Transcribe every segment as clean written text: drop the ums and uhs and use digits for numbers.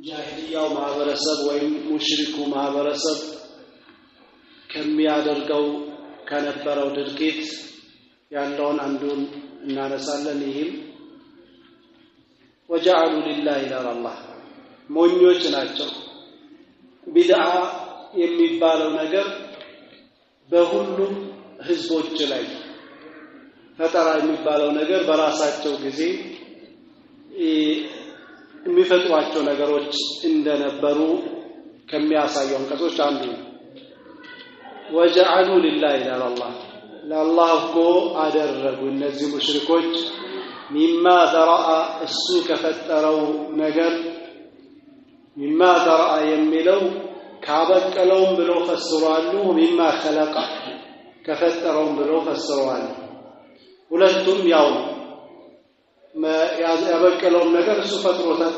ጃሂልያው ማህበረሰብ ወይም ሙሽሪኩ ማህበረሰብ ከሚያደርገው ከነበረው ድርጊት ያለውን አንዱን እናነሳለን። ይህም ወጀዐሉ ሊላሂ ኢላላህ ሞኞች ናቸው። ቢድዓ የሚባለው ነገር በሁሉም ህዝቦች ላይ ፈጠራ የሚባለው ነገር በራሳቸው ጊዜ የሚፈጥሯቸው ነገሮች እንደነበሩ ከሚያሳየው አንቀጾች አንዱ ወጀዐሉ ሊላሂ ኢላላህ ለአላህ እኮ አደረጉ እነዚህ ሙሽሪኮች ሚማ ዘረአ እሱ ከፈጠረው ነገር ሚማ ዘረአ የሚለው ካበቀለውም ብለው ፈስሯሉ። ሚማ ኸለቀ ከፈጠረውም ብለው ፈስሯሉ። ሁለቱም ያው ያበቀለውም ነገር እሱ ፈጥሮታል፣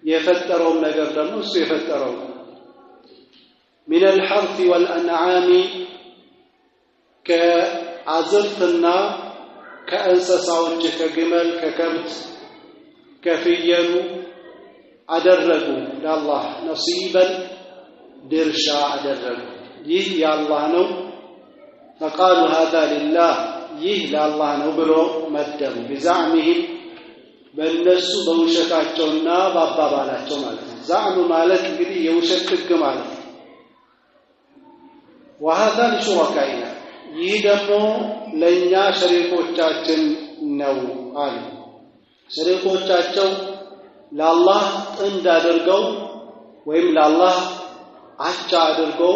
የፈጠረውም ነገር ደግሞ እሱ የፈጠረው من الحرث والأنعام كأزرتنا كأنسساوج كجمل ككبت كفيل أدرجوا لله نصيبا درشا أدرجوا يه يا الله نو فقالوا هذا لله يه لا الله نو بلو مدم بزعمهم بالنسو بوشكاتشونا بابا بالاتشو مالك زعم مالك انجدي يوشكك مالك وهذا لشركائنا يدمو لنيا شريكوቻችን ነው አሉ። شريكوቻቸው ለአላህ ጥንድ አድርገው ወይም ለአላህ አቻ አድርገው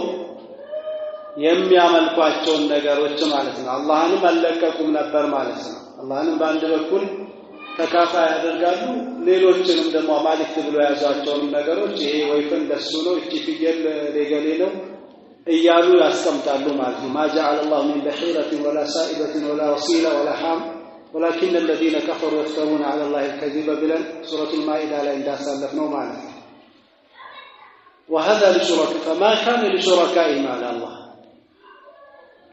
የሚያመልኳቸው ነገሮች ማለት ነው። አላህንም አለቀቁም ነበር ማለት ነው። አላህንም በአንድ በኩል ተካፋይ ያደርጋሉ፣ ሌሎችንም ደግሞ አማልክት ብሎ ያዟቸው ነገሮች ይሄ ወይፈን ለሱ ነው፣ እቺ ፍየል ለገሌ ነው እያሉ ያስቀምጣሉ ማለት ነው። ما جعل الله من بحيرة ولا سائبة ولا وصيلة ولا حام ولكن الذين كفروا يفترون على الله الكذب بلا سورة المائدة لا እንዳሳለፍነው ማለት ነው። وهذا لشركاء فما كان لشركائهم على الله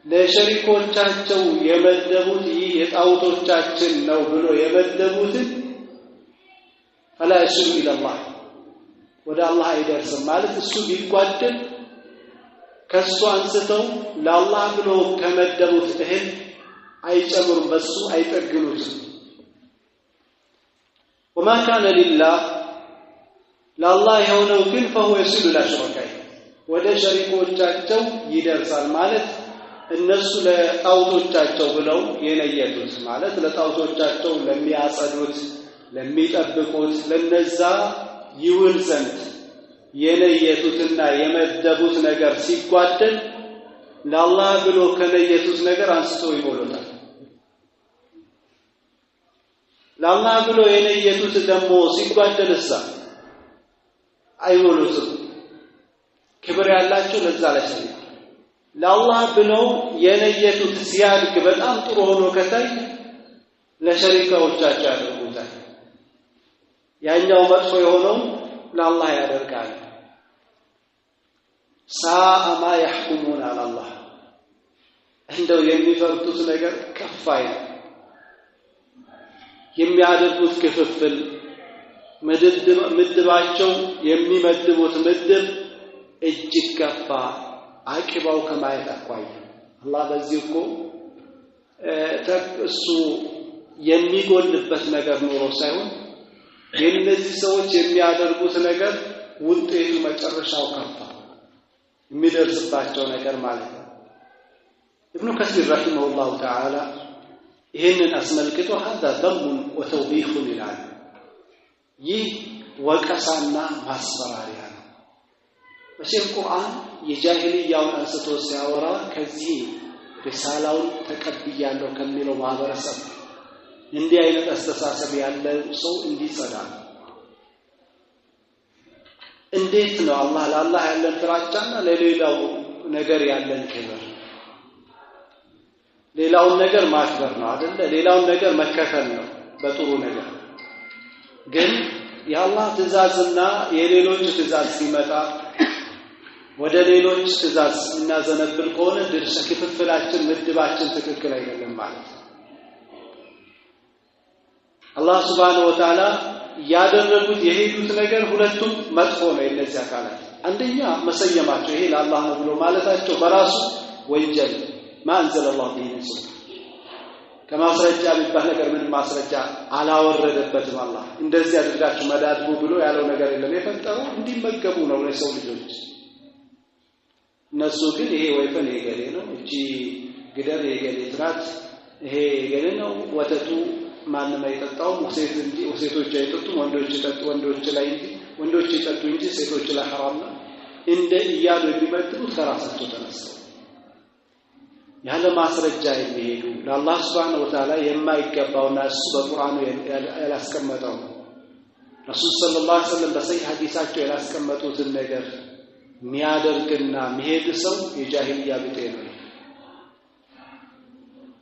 ለሸሪኮቻቸው የመደቡት ይህ የጣውቶቻችን ነው ብሎ የመደቡት فلا يصل الى الله ወደ አላህ አይደርስም ማለት እሱ ቢጓደል ከሱ አንስተው ለአላህ ብሎ ከመደቡት እህል አይጨምሩም፣ በሱ አይጠግኑትም። وما كان لله ለአላህ የሆነው ግን فهو يصل الى شركائه ወደ ሸሪኮቻቸው ይደርሳል ማለት እነሱ ለጣውቶቻቸው ብለው የነየቱት ማለት ለጣውቶቻቸው ለሚያጸዱት ለሚጠብቁት ለነዛ ይውል ዘንድ የነየቱትና የመደቡት ነገር ሲጓደል ለአላህ ብሎ ከነየቱት ነገር አንስቶ ይሞሉታል። ለአላህ ብሎ የነየቱት ደግሞ ሲጓደልሳ አይሞሉትም። ክብር ያላቸው ለዛ ላይ ለአላህ ብለው የነየቱት ሲያድግ በጣም ጥሩ ሆኖ ከታይ ለሸሪካዎቻቸው ያደርጉታል። ያኛው መጥፎ የሆነው ለአላህ ያደርጋል። ሳአ ማ يحكمون على الله እንደው የሚፈርዱት ነገር ከፋይ ነው። የሚያደርጉት ክፍፍል ምድባቸው የሚመድቡት ምድብ እጅግ ከፋ አቂባው ከማየት አኳያ አላህ በዚህ እኮ እሱ የሚጎልበት ነገር ኖሮ ሳይሆን የነዚህ ሰዎች የሚያደርጉት ነገር ውጤቱ መጨረሻው ከፋ የሚደርስባቸው ነገር ማለት ነው። ابن كثير رحمه الله تعالى ይህንን አስመልክቶ هذا ذم وتوبيخ ይላል። ይህ ወቀሳና ማስፈራሪያ ነው። በዚህ ቁርአን የጃሂልያውን አንስቶ ሲያወራ ከዚህ ሪሳላውን ተቀብያለሁ ከሚለው ማህበረሰብ እንዲህ አይነት አስተሳሰብ ያለው ሰው እንዲጸዳ እንዴት ነው አላህ ለአላህ ያለን ፍራቻና ለሌላው ነገር ያለን ክብር ሌላውን ነገር ማክበር ነው አይደል? ሌላውን ነገር መከተል ነው በጥሩ ነገር። ግን የአላህ ትእዛዝና የሌሎች ትእዛዝ ሲመጣ ወደ ሌሎች ትእዛዝ እናዘነብል ከሆነ ድርሻ ክፍፍላችን ምድባችን ትክክል አይደለም ማለት ነው። አላህ Subhanahu Wa Ta'ala ያደረጉት የሄዱት ነገር ሁለቱም መጥፎ ነው የነዚህ አካላት አንደኛ መሰየማቸው ይሄ ለአላህ ነው ብሎ ማለታቸው በራሱ ወንጀል ማንዘለ አላህ ቢነሱ ከማስረጃ ቢባል ነገር ምን ማስረጃ አላወረደበትም አላህ እንደዚህ አድርጋችሁ መዳድቡ ብሎ ያለው ነገር የለም የፈጠረው እንዲመገቡ ነው ለሰው ልጆች እነሱ ግን ይሄ ወይፈን የገሌ ነው እቺ ግደር የገሌ ትራት ይሄ የገሌ ነው ወተቱ ማንንም አይጠጣውም ሴቶች አይጠጡም ወንዶች ላይ እንጂ ወንዶች ይጠጡ እንጂ ሴቶች ላይ حرام ነው እንደ እያሉ የሚመጥኑት ከራሳቸው ተነስተው ያለ ማስረጃ የሚሄዱ ለአላህ Subhanahu Wa Ta'ala የማይገባውና እሱ በቁርአኑ ያላስቀመጠው ረሱል ሰለላሁ ዐለይሂ ወሰለም በሰሂህ ሐዲሳቸው ያላስቀመጡትን ነገር የሚያደርግና መሄድ ሰው የጃሂልያ ቢጤ ነው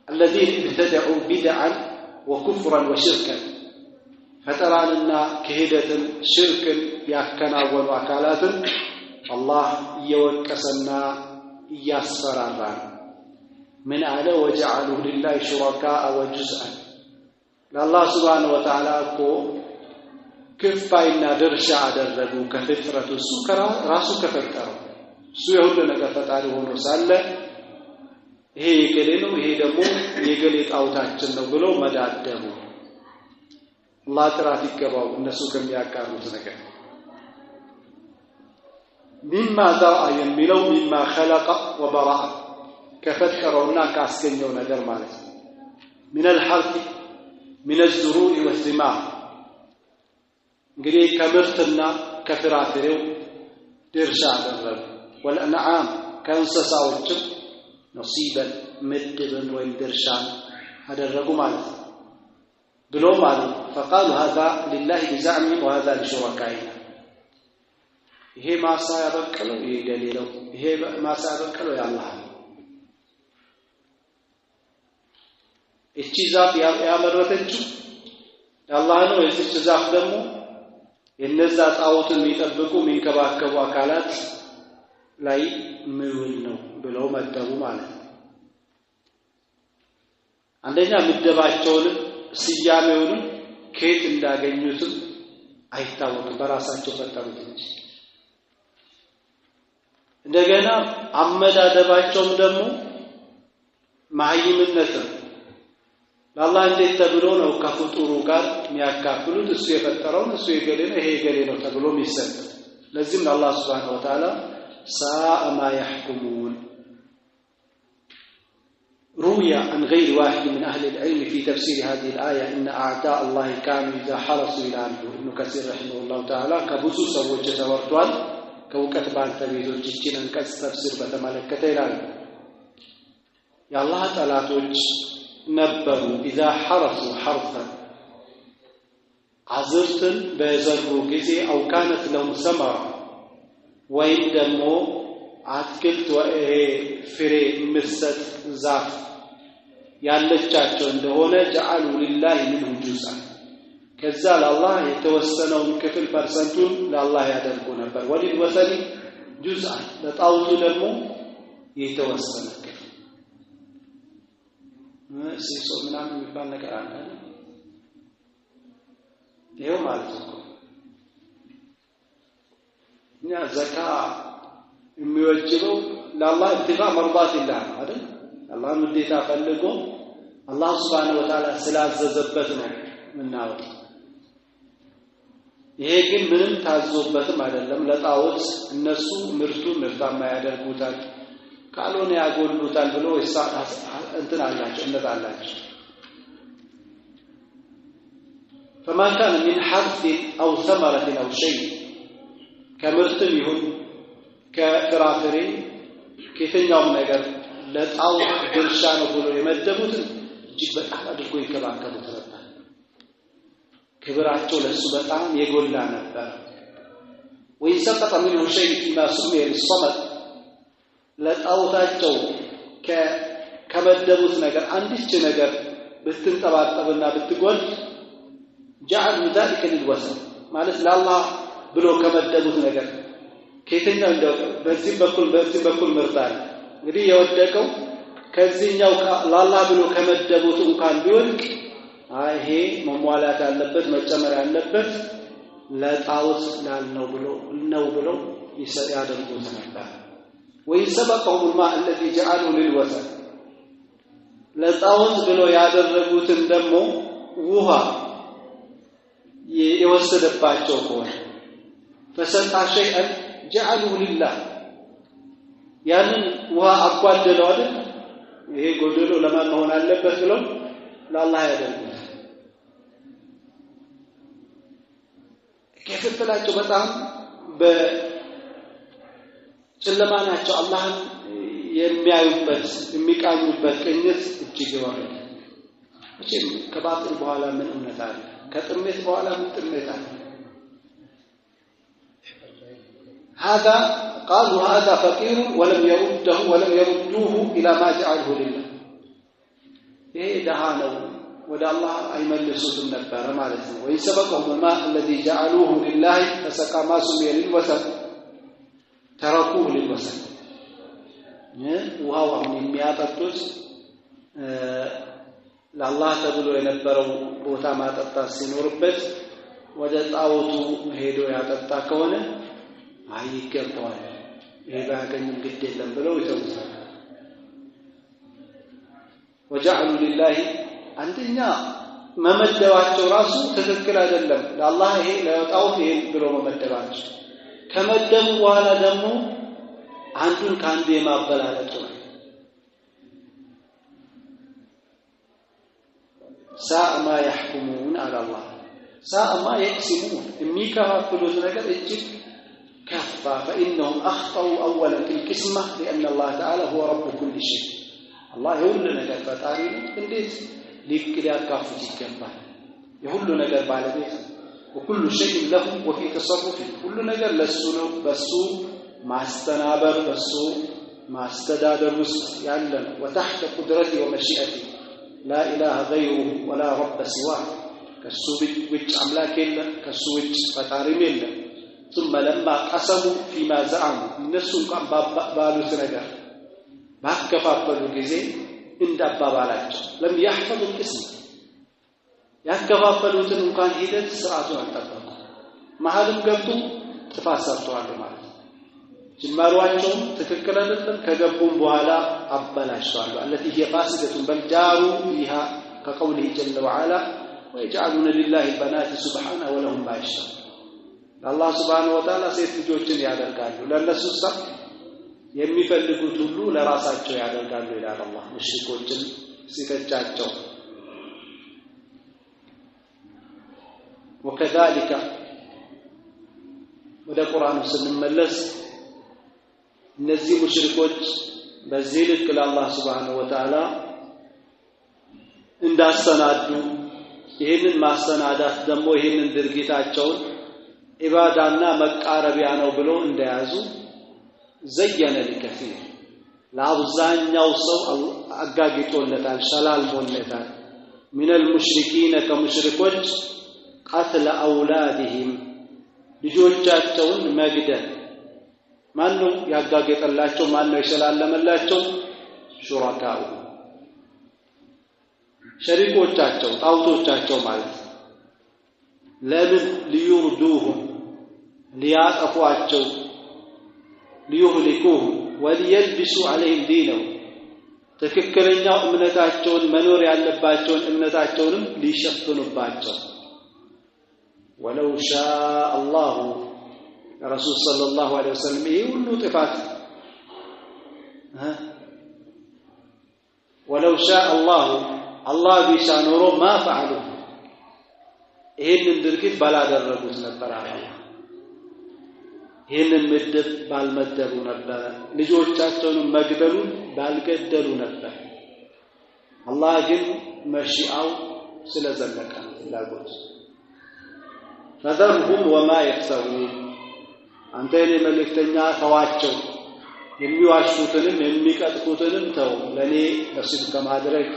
الذين ابتدعوا بدعا وكفرا وشركا فتراننا كهدة شرك يكناون وكالات الله يوكسنا يسفرنا من على وجعلوا لله شركاء وجزءا لله سبحانه وتعالى كفاينا درشا አደረጉ ከፍጥረቱ ሱከራ ራሱ ከፈጠረው እሱ የሁሉ ነገር ፈጣሪ ሆኖ ሳለ ይሄ የገሌ ነው ይሄ ደግሞ የገሌ ጣውታችን ነው ብሎ መዳደሙ አላህ ጥራት ይገባው እነሱ ከሚያቃሩት ነገር مما ذا የሚለው مما خلق وبرأ ከፈጠረውና ካስገኘው ነገር ማለት ነው من الحرث من الزروع والثمار እንግዲህ ከምርትና ከፍራፍሬው ድርሻ አደረጉ والانعام ከእንስሳዎች نصيبا مدبا ويندرشان هذا الرجل مالك بلو مالك فقالوا هذا لله بزعمهم وهذا لشركائنا ይሄ ማሳ ያበቀለው ይሄ ገሌለው ይሄ ማሳ ያበቀለው ያላህ እቺ ዛፍ ያመረተችው ያላህ ነው እቺ ዛፍ ደግሞ የነዛ ጣዖትን የሚጠብቁ የሚንከባከቡ አካላት ላይ ምውል ነው ብለው መደቡ ማለት ነው አንደኛ ምደባቸውን ሲያሜውን ከየት እንዳገኙትም አይታወቅም በራሳቸው ፈጠሩት እንጂ እንደገና አመዳደባቸውም ደግሞ ማይምነት ለአላህ እንዴት ተብሎ ነው ከፍጡሩ ጋር የሚያካፍሉት እሱ የፈጠረውን እሱ የገሌ ነው ይሄ የገሌ ነው ተብሎ የሚሰጥ ለዚህም አላህ Subhanahu Wa Ta'ala ساء ما يحكمون روي عن غير واحد من أهل العلم في تفسير هذه الآية إن أعداء الله كانوا إذا حرصوا إلى عنده ابن كثير رحمه الله تعالى كبسوس وجه ورطوان كوكتب عن تبيذ الجيشين أنكس تفسير بتمالك كتيران يا الله تعالى توج نبروا إذا حرصوا حرثا عزرت بيزروا جزي أو كانت لهم ثمرة ወይም ደግሞ አትክልት ፍሬ ምርሰት ዛፍ ያለቻቸው እንደሆነ جعلوا لله منه جزءا ከዛ ለአላህ የተወሰነውን ክፍል ፐርሰንቱን ለአላህ ያደርጉ ነበር ወሊልወሰኒ جزءا ለጣውቱ ደግሞ የተወሰነ ክፍል ሲሶ ምናምን የሚባል ነገር አለ ይሄው ማለት ነው ያ ዘካ የሚወጅበው ለአላህ ኢብቲጋ መርዳት ይላል አይደል አላህ ምዴታ ፈልጎ አላህ Subhanahu Wa Ta'ala ስላዘዘበት ነው ምናወጥ ይሄ ግን ምንም ታዞበትም አይደለም ለጣዖት እነሱ ምርታማ ያደርጉታል ካልሆነ ያጎሉታል ብሎ ይሳታስ እንትን አላቸው እንደዛ አላቸው فما كان من حرث أو ثمرة أو شيء كمرتم يهون كفرافري كيفنيوم ነገር ለጣው ድርሻ ነው ብሎ የመደቡት እጅግ በጣም አድርጎ ይከባከቡት ነበር ክብራቸው ለሱ በጣም የጎላ ነበር ويسقط منه شيء فيما سمي بالصمد ለጣውታቸው ከመደቡት ነገር አንዲች ነገር ብትንጠባጠብና ብትጎል جعل ذلك للوثن ማለት ለአላህ ብሎ ከመደቡት ነገር ከየትኛው እንደው በዚህ በኩል መርጣል እንግዲህ የወደቀው ከዚህኛው ለአላህ ብሎ ከመደቡት እንኳን ቢወድቅ ይሄ መሟላት ያለበት መጨመር ያለበት ለጣዖት ላልነው ብሎ ያደርጉት ነበር። ويسبقهم الماء الذي جعلوا للوثن ለጣዖት ብሎ ያደረጉትን ደግሞ ውሃ የወሰደባቸው ከሆነ فسقى شيئا جعلوه لله ያንን ውሃ አጓደለው አይደል ይሄ ጎደሎ ለማን መሆን አለበት ብለው ለአላህ ያደርጉት ከፍተላቸው በጣም በጨለማ ናቸው አላህን የሚያዩበት የሚቃኙበት ቅኝት እጅግ ይወራል እቺም ከባጥል በኋላ ምን እምነት አለ ከጥሜት በኋላ ምን ጥሜት አለ هذا قالوا هذا فقير ولم يردوه الى ما جعله لله ይሄ ደሃ ነው ወደ አላህ አይመልሱትም ነበር ማለት ነው ويسبقهم الماء الذي جعلوه لله فسقى ما سمي للوثن تركوه للوثن ውሃው አሁን የሚያጠጡት ለአላህ ተብሎ የነበረው ቦታ ማጠጣት ሲኖርበት ወደ ጣዖቱ ሄዶ ያጠጣ ከሆነ አይገባዋል ይሄ ባገኝም ግድ የለም ብለው ይተውታል وجعلوا لله አንደኛ መመደባቸው ራሱ ትክክል አይደለም ለአላህ ይሄ ለጣዖት ይሄ ብሎ መመደባቸው ከመደቡ በኋላ ደግሞ አንዱን ካንዱ የማበላለጡ ነው ساء ما يحكمون على الله ساء ما يقسمون የሚከፋፍሉት ነገር እጅግ ከፋ فإنهم أخطأوا أولا في القسمة لأن الله تعالى هو رب كل شيء الله يقول ነገር ፈጣሪ እንዴት ሊያካፍል ይገባል የሁሉ ነገር ባለቤት وكل شيء له وفي تصرفه كل ነገር ለሱ ነው በሱ ማስተናበር በሱ ማስተዳደር ውስጥ ያለ ነው وتحت قدرته ومشيئته لا اله غيره ولا رب سواه ከሱ ውጭ አምላክ የለም ከሱ ውጭ ፈጣሪም የለም ثم لما قسموا فيما زعموا እነሱ እንኳን ባሉት ነገር ባከፋፈሉ ጊዜ እንዳባባላቸው لم يحفظوا الاسم ያከፋፈሉትን እንኳን ሂደት ስርዓቱን አልጠበቁ መሐልም ገብቶ ጥፋት ሰርተዋል ማለት ነው ጅማሯቸው ትክክል አይደለም ከገቡም በኋላ አበላሽቷል التي هي فاسده بل جاروا فيها كقوله جل وعلا ويجعلون لله البنات سبحانه ولهم ما يشاء الله سبحانه وتعالى ሴት ልጆችን ያደርጋሉ ለነሱ የሚፈልጉት ሁሉ ለራሳቸው ያደርጋሉ ይላል አላህ ሙሽሪኮችን ሲፈጫቸው وكذلك ወደ ቁርአኑ ስንመለስ እነዚህ ሙሽሪኮች በዚህ ልክ ለአላህ Subhanahu Wa Ta'ala እንዳሰናዱ ይሄንን ማሰናዳት ደግሞ ይሄንን ድርጊታቸውን ኢባዳና መቃረቢያ ነው ብሎ እንደያዙ ዘየነ ለከፊር ለአብዛኛው ሰው አጋግጦለታል ሸላልሞለታል من المشركين كمشركوች قتل اولادهم ልጆቻቸውን መግደል ማነው ያጋገጠላቸው ማነው ይሸላለመላቸው ሹራካው ሸሪኮቻቸው ጣውቶቻቸው ማለት ለምን ሊዩርዱሁም ሊያጠፏቸው ሊዩህሊኩሁም ወሊየልብሱ عليهم دينهم ትክክለኛው እምነታቸውን መኖር ያለባቸውን እምነታቸውንም ሊሸፍኑባቸው ولو شاء الله الرسول صلى الله عليه وسلم يقول طفات ولو شاء الله بيشانورو ما فعلوا ይሄንን ድርጊት ባላደረጉት ነበር አላህ ይሄንን ምድብ ባልመደቡ ነበር ልጆቻቸውን መግደሉን ባልገደሉ ነበር አላህ ግን መሽአው ስለዘለቀ ፍላጎት فذرهم وما يفترون አንተ የመልእክተኛ ተዋቸው የሚዋሹትንም የሚቀጥፉትንም ተው ለኔ መስጂድ ከማድረግ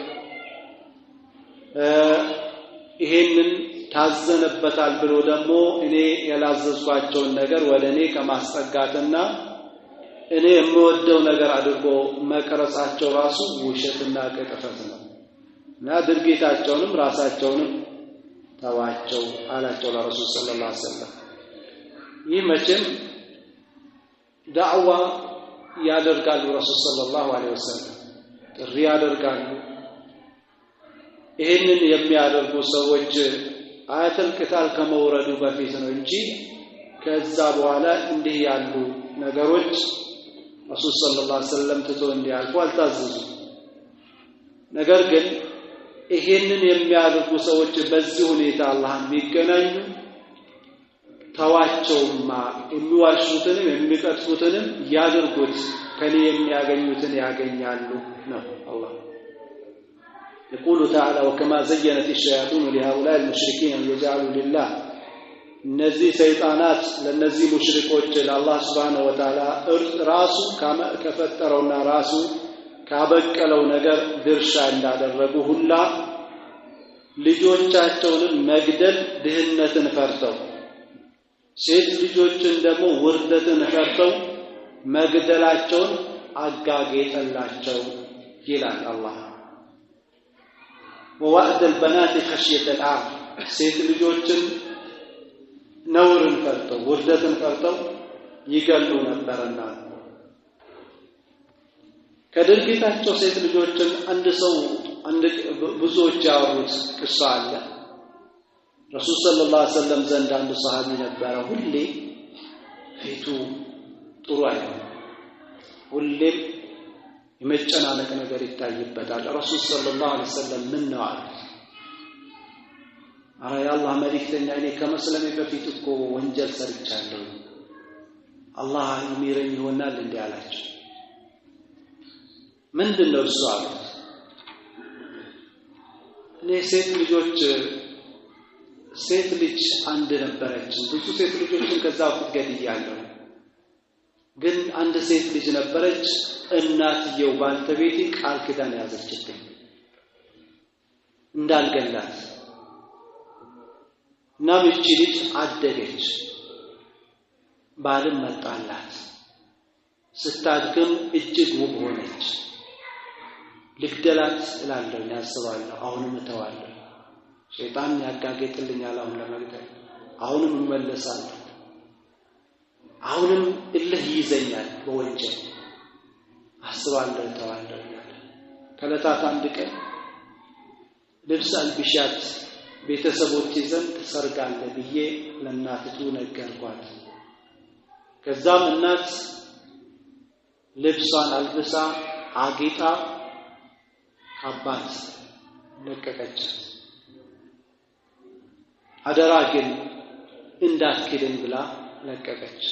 ይሄንን ታዘነበታል ብሎ ደግሞ እኔ ያላዘዝኳቸውን ነገር ወደኔ ከማስጠጋትና እኔ የምወደው ነገር አድርጎ መቀረጻቸው ራሱ ውሸትና ቅጥፈት ነው እና ድርጊታቸውንም ራሳቸውንም ተዋቸው አላቸው ለረሱል ሰለላሁ ዐለይሂ ወሰለም። ይህ መቼም ዳዕዋ ያደርጋሉ ረሱል ሰለላሁ ዐለይሂ ወሰለም ጥሪ ያደርጋሉ። ይሄንን የሚያደርጉ ሰዎች አያተል ቂታል ከመውረዱ በፊት ነው እንጂ ከዛ በኋላ እንዲህ ያሉ ነገሮች ረሱል ሰለላሁ ዐለይሂ ወሰለም ትቶ እንዲያልፉ አልታዘዙ። ነገር ግን ይሄንን የሚያደርጉ ሰዎች በዚህ ሁኔታ አላህን ቢገናኙ ተዋቸውማ የሚዋሹትንም የሚቀጥፉትንም ያድርጉት ከኔ የሚያገኙትን ያገኛሉ ነው አላህ يقول تعالى وكما زينت الشياطين لهؤلاء المشركين أن يجعلوا لله እነዚህ ሰይጣናት ለነዚህ ሙሽሪኮች ለአላህ Subhanahu Wa Ta'ala ራሱ ከፈጠረውና ራሱ ካበቀለው ነገር ድርሻ እንዳደረጉ ሁላ ልጆቻቸውን መግደል ድህነትን ፈርተው ሴት ልጆችን ደግሞ ውርደትን ፈርተው መግደላቸውን አጋጌጠላቸው ይላል አላህ። ووعد البنات خشية العار ሴት ልጆችን ነውርን ፈርተው ውርደትን ፈርተው ይገሉ ነበርና ከድርጊታቸው ሴት ልጆችን ብዙዎች ያወሩት ቅሳ አለ። ረሱል ሰለላሁ ዐለይሂ ወሰለም ዘንድ አንድ ሰሃቢ ነበረ። ሁሌ ፊቱ ጥሩ አይደለም፣ ሁሌም የመጨናነቅ ነገር ይታይበታል። ረሱል ሰለላሁ ዐለይሂ ወሰለም ምን ነው አለ? አረ ያላህ መልእክተኛ እኔ ከመስለሜ በፊት እኮ ወንጀል ሰርቻለሁ፣ አላህ ይምረኝ ይሆናል እንዴ አላቸው። ምንድነው እሱ አሉት? እኔ ሴት ልጅ አንድ ነበረች፣ ብዙ ሴት ልጆችን ከዛ በፊት ገድያለሁ፣ ግን አንድ ሴት ልጅ ነበረች፣ እናትየው ባልተቤቴ ቃል ኪዳን ያዘችብኝ እንዳልገላት እና እቺ ልጅ አደገች፣ ባልም መጣላት፣ ስታድግም እጅግ ውብ ሆነች። ልግደላት እላለሁ ያስባለሁ፣ አሁንም እተዋለሁ። ሸይጣን ያጋገጥልኛል አሁን ለመግደል፣ አሁንም እመለሳለሁ፣ አሁንም እልህ ይዘኛል በወንጀል አስባለሁ፣ እተዋለሁ። ከለታት አንድ ቀን ልብስ አልብሻት ቤተሰቦቼ ዘንድ ሰርጋለ ብዬ ለእናትቱ ነገርኳት። ከዛም እናት ልብሷን አልብሳ አጊጣ አባት ለቀቀች። አደራ ግን እንዳትክደኝ ብላ ለቀቀች።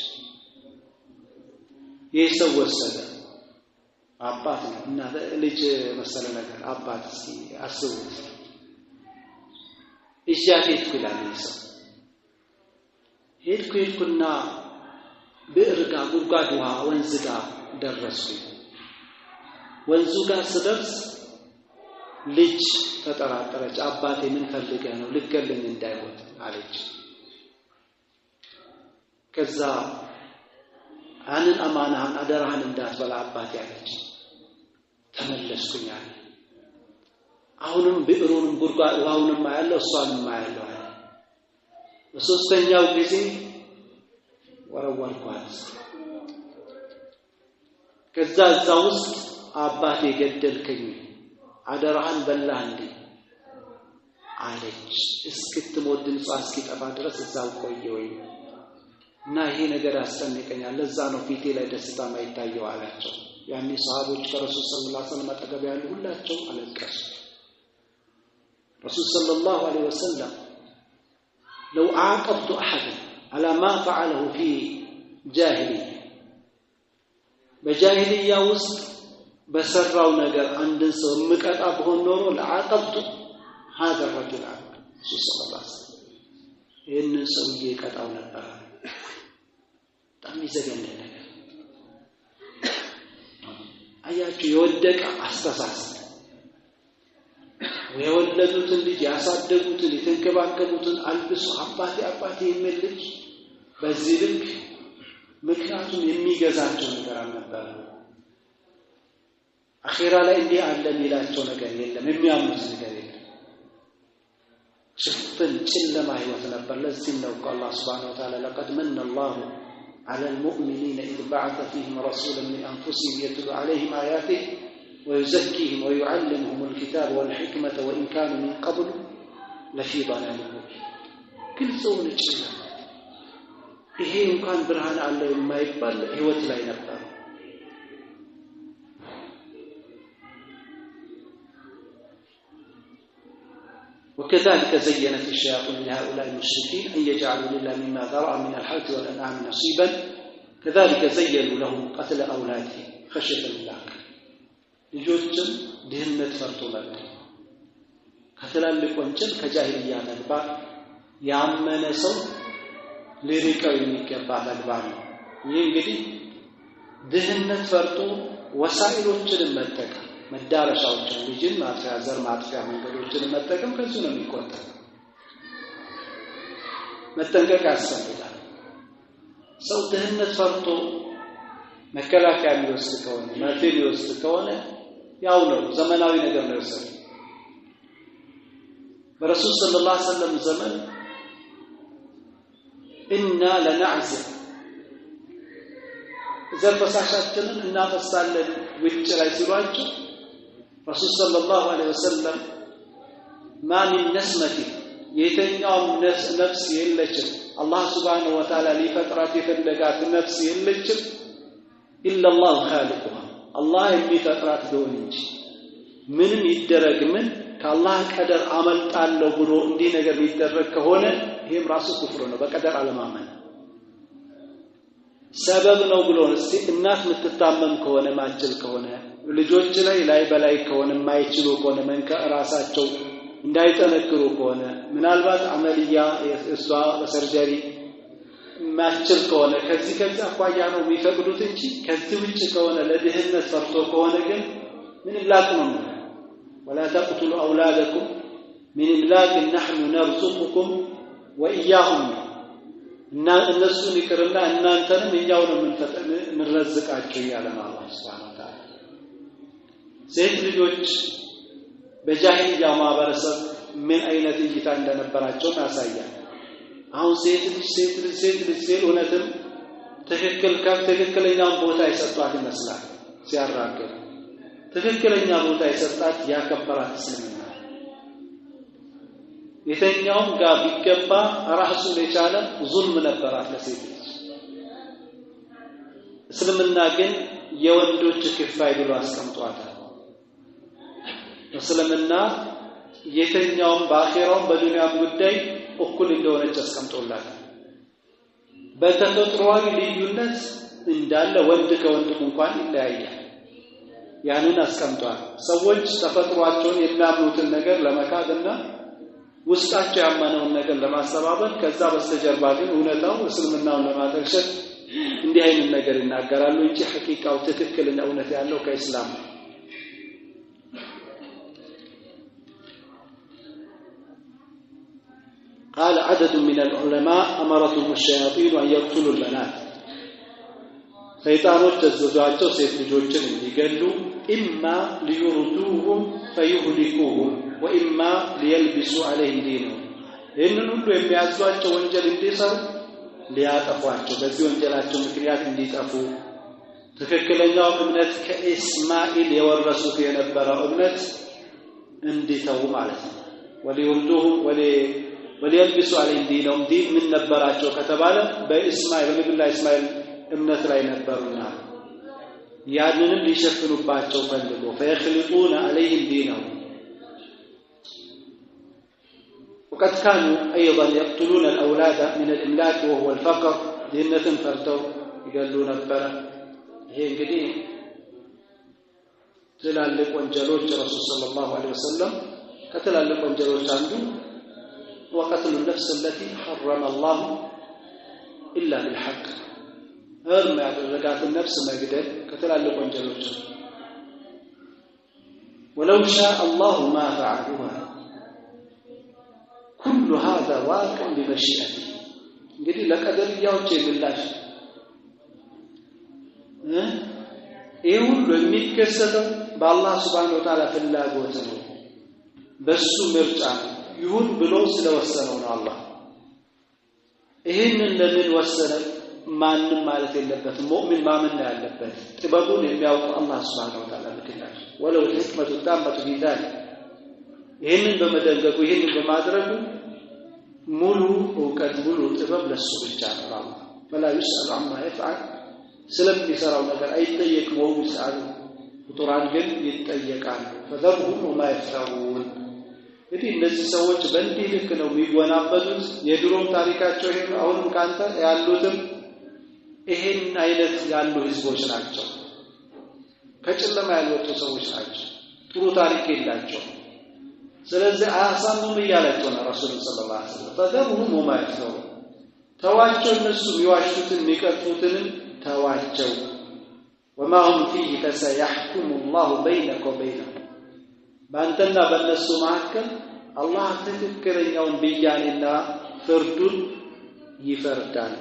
የሰው ወሰደ አባት ነው እና ልጅ መሰለ ነገር አባት እስቲ አስቡት። እጃቴት ኩላን ይሰው ሄድኩና ብዕር ጋር ጉድጓድ ውሃ ወንዝ ጋር ደረስኩ። ወንዙ ጋር ስደርስ ልጅ ተጠራጠረች። አባቴ ምን ፈልገህ ነው ልገለኝ እንዳይሞት አለች። ከዛ አንን አማናህን አደራህን እንዳትበላ አባቴ አለች። ተመለስኩኝ አለ። አሁንም ብዕሩንም ጉድጓድ ውሃውንም ማያለው እሷንም ማያለው አለ። በሶስተኛው ጊዜ ወረወርኳት። ከዛ እዛ ውስጥ አባቴ ገደልከኝ አደራህን በላህ እንዴ አለች። እስክትሞት ድምጿ እስኪጠፋ ድረስ እዛው ቆየሁኝ እና ይሄ ነገር ያስጨንቀኛል፣ ለዛ ነው ፊቴ ላይ ደስታ ማይታየው አላቸው። ያኔ ሰሃቦች ከረሱል ሰለላሁ ዐለይሂ ወሰለም አጠገብ ያሉ ሁላቸው አለቀሱ። ረሱል ሰለላሁ ዐለይሂ ወሰለም لو عاقبت احد على ما فعله في جاهليه በጃሂልያ ውስጥ በሰራው ነገር አንድን ሰው መቀጣ ቢሆን ኖሮ ለዓቀብቱ هذا الرجل صلى الله عليه وسلم ይህንን ሰውዬ ቀጣው ነበር። በጣም ይዘገንን ነገር አያችሁ። የወደቀ አስተሳሰብ የወለዱትን ልጅ ያሳደጉትን የተንከባከቡትን አልብሱ አባቴ የሚል ልጅ በዚህ ልክ ምክንያቱም የሚገዛቸው ነገር አልነበረ። አኺራ ላይ እንዲህ አለ የሚላቸው ነገር የለም የሚያምኑት ነገር የለም ሽፍን ጨለማ ህይወት ነበር ለዚህ ነው አላህ Subhanahu Wa Ta'ala لقد من الله على المؤمنين إذ بعث فيهم رسولا من أنفسهم يتلو عليهم آياته ويزكيهم ويعلمهم الكتاب والحكمة وإن كانوا من قبل لفي ضلال مبين كل ሰው ጨለማ ይሄ እንኳን ብርሃን አለ የማይባል ህይወት ላይ ነበር وكذلك زينت الشياطين لهؤلاء المشركين أن يجعلوا لله مما ذرأ من الحرث والأنعام نصيبا كذلك زينوا لهم قتل أولادهم خشية الله ልጆችን ድህነት ፈርቶ ነበር ከትላልቅ ወንጀል ከጃሂልያ ተግባር ያመነ ሰው ሊርቀው የሚገባ ተግባር ነው ይህ እንግዲህ ድህነት ፈርቶ ወሳኢሎችን መጠቀም መዳረሻዎችን ልጅን ማጥፊያ ዘር ማጥፊያ መንገዶችን መጠቀም ከዚህ ነው የሚቆጠረው መጠንቀቅ ያስፈልጋል ሰው ድህነት ፈርቶ መከላከያ ሊወስድ ከሆነ መርፌ ሊወስድ ከሆነ ያው ነው ዘመናዊ ነገር ነው የወሰደው በረሱል ሰለላሁ ዐለይሂ ወሰለም ዘመን ኢና ለነዕዝ ዘፈሳሻችንን እናፈሳለን ውጭ ላይ ሲሏቸው ረሱል ሰለላሁ ዐለይሂ ወሰለም ማን ነስመቲ የተኛውም ነፍስ የለችም አላህ Subhanahu Wa Ta'ala ሊፈጥራት የፈለጋት ነፍስ የለችም إلا الله خالقها الله የሚፈጥራት ቢሆን እንጂ ምንም ይደረግ ምን ከአላህ ቀደር አመልጣለሁ ብሎ እንዲህ ነገር ሊደረግ ከሆነ ይሄም ራሱ ኩፍር ነው በቀደር አለማመን ሰበብ ነው ብሎ እስቲ እናት የምትታመም ከሆነ ማጭል ከሆነ ልጆች ላይ በላይ ከሆነ ማይችሉ ከሆነ መንከ ራሳቸው እንዳይጠነክሩ ከሆነ ምናልባት አመልያ እሷ በሰርጀሪ ማችል ከሆነ ከዚህ አቋያ ነው የሚፈቅዱት እንጂ ከዚህ ውጭ ከሆነ ለድህነት ፈርቶ ከሆነ ግን ምን ይላቅ ነው ولا تقتلوا اولادكم من املاق نحن نرزقكم واياهم እና እነሱን ይቅርና እናንተንም እኛው ነው ምንረዝቃችሁ ያለ አላህ Subhanahu Wa Ta'ala ሴት ልጆች በጃሂልያ ማህበረሰብ ምን አይነት እይታ እንደነበራቸው ያሳያል አሁን ሴት ልጅ እውነትም ትክክለኛው ቦታ ይሰጣት ይመስላል ሲያራገው ትክክለኛ ቦታ ይሰጣት ያከበራት እስልምና የተኛውም ጋር ቢገባ ራሱ ለቻለ ዙልም ነበራት ለሴት ልጅ እስልምና ግን የወንዶች ክፋይ ብሎ አስቀምጧታል እስልምና የተኛውም በአኺራው በዱንያም ጉዳይ እኩል እንደሆነች አስቀምጦላታል በተፈጥሯዊ ልዩነት እንዳለ ወንድ ከወንድ እንኳን ይለያያል ያንን አስቀምጧል ሰዎች ተፈጥሯቸውን የሚያምኑትን ነገር ለመካድና ውስጣቸው ያመነውን ነገር ለማስተባበል ከዛ በስተጀርባ ግን እውነታው እስልምናውን ለማጠርሸት እንዲህ አይነት ነገር ይናገራሉ እንጂ ሐቂቃው ትክክልና እውነት ያለው ከእስላም قال عدد من العلماء أمرتهم الشياطين أن يقتلوا البنات شيطانوች ተዘዟቸው ሴት ልጆችን እንዲገሉ إما ليردوهم فيهلكوهم وإما ليلبسوا عليهم دينهم ይህንን ሁሉ የሚያዟቸው ወንጀል እንዲሰሩ ሊያጠፏቸው በዚህ ወንጀላቸው ምክንያት እንዲጠፉ ትክክለኛው እምነት ከኢስማኤል የወረሱት የነበረው እምነት እንዲተው ማለት ነው ወሊወርዱሁ وليلبسوا عليهم دينهم دين من ነበራቸው ከተባለ በእስማኤል በነብዩ እስማኤል እምነት ላይ ነበርና ያንንም ሊሸፍኑባቸው ፈልጎ فيخلطون عليهم دينهم وقد كانوا ايضا يقتلون الاولاد من الاملاك وهو الفقر دينتن فرتው ይገሉ ነበር ይሄ እንግዲህ ትላልቅ ወንጀሎች ረሱል ሰለላሁ ዐለይሂ ወሰለም ከትላልቅ ወንጀሎች አንዱ وقتل النفس التي حرم الله الا بالحق እርም ያደረጋት ነፍስ መግደል ከተላልቅ ወንጀሎች ولو شاء الله ما فعلوها كل هذا واقع بمشيئته እንግዲህ ለቀደርያዎች የሚላሽ ይሄ ሁሉ የሚከሰተው በአላህ Subhanahu Wa Ta'ala ፍላጎት ነው በሱ ምርጫ ይሁን ብሎ ስለወሰነው ነው አላህ ይሄንን ለምን ወሰነ ማንም ማለት የለበትም ሙእሚን ማመን ያለበት ጥበቡን የሚያውቅ አላህ Subhanahu Wa Ta'ala ምክንያት ወለው ህክመቱ ታመቱ ቢዛል ይሄንን በመደንገጉ ይሄንን በማድረጉ ሙሉ ዕውቀት ሙሉ ጥበብ ለሱ ብቻ ነው فلا يسأل عما يفعل ስለሚሰራው ነገር አይጠየቅም ወው ይስአሉ ፍጡራን ግን ይጠየቃሉ فذرهم وما يفترون እንግዲህ እነዚህ ሰዎች በእንዲህ ልክ ነው የሚወናበዱት የድሮም ታሪካቸው ይሄ ነው አሁንም ካንተ ያሉትም ይሄን አይነት ያሉ ህዝቦች ናቸው ከጨለማ ያልወጡ ሰዎች ናቸው ጥሩ ታሪክ የላቸው ስለዚህ አያሳምኑ እያላቸው ነው ረሱል ሰለላሁ ዐለይሂ ወሰለም فذرهم وما يفترون ተዋቸው እነሱ ይዋሹትን የሚቀጥፉትን ተዋቸው وما هم فيه فسيحكم الله بينك وبينهم ባንተና በእነሱ መካከል አላህ ትክክለኛውን ብያኔና ፍርዱን ይፈርዳል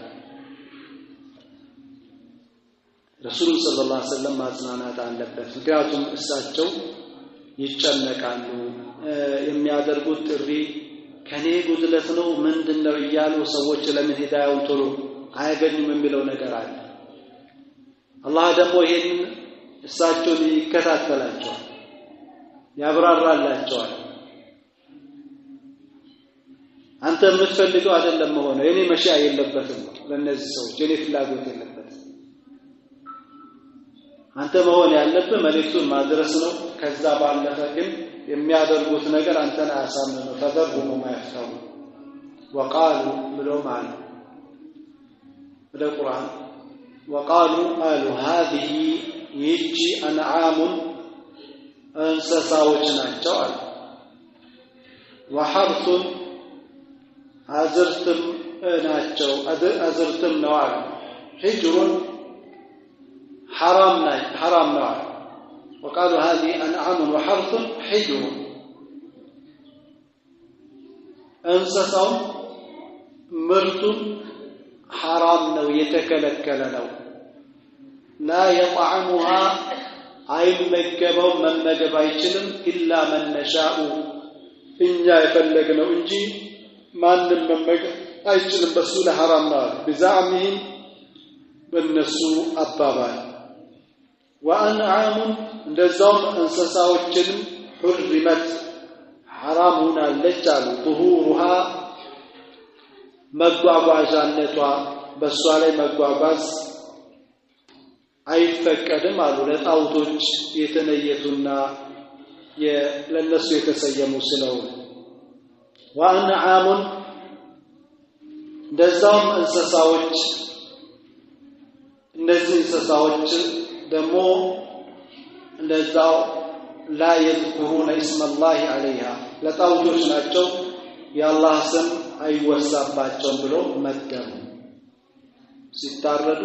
ረሱል ሰለላሁ ዐለይሂ ወሰለም ማጽናናት አለበት ምክንያቱም እሳቸው ይጨነቃሉ የሚያደርጉት ጥሪ ከኔ ጉድለት ነው ምንድነው እያሉ ሰዎች ለምን ሂዳያውን ቶሎ አያገኙም የሚለው ነገር አለ አላህ ደግሞ ይሄን እሳቸውን ይከታተላቸዋል ያብራራላቸዋል አንተ የምትፈልገው አይደለም ሆነ የኔ መሻ የለበትም ለነዚህ ሰዎች የኔ ፍላጎት የለበትም አንተ መሆን ያለበት መልእክቱን ማድረስ ነው ከዛ ባለፈ ግን የሚያደርጉት ነገር አንተን አያሳምነው فذرهم وما يفترون وقالوا ብለው ማለት በቁርአን وقالوا قالوا هذه يجي انعام እንስሳዎች ናቸው አለ وحرث አዝርትም ናቸው አዝርትም ነው አለ حجر حرام ነው አለ وقالوا هذه انعام وحرث حجر እንስሳው ምርቱ حرام ነው የተከለከለ ነው لا يطعمها አይመገበው መመገብ አይችልም إلا من نشاء እኛ የፈለግነው እንጂ ማንንም መመገብ አይችልም በሱ ለሐራም ነው بزعمهم በነሱ አባባል وأنعام እንደዛው እንስሳዎችን حرمت حرام ሆናለች አሉ ظهورها መጓጓዣነቷ በሷ ላይ መጓጓዝ አይፈቀድም አሉ ለጣውቶች የተነየቱና ለነሱ የተሰየሙ ስለሆነ وأنعام እንደዛው እንስሳዎች እነዚህ እንስሳዎች ደግሞ እንደዛው لا يذكرون اسم الله عليها ለጣውቶች ናቸው የአላህ ስም አይወሳባቸውም ብሎ መደቡ ሲታረዱ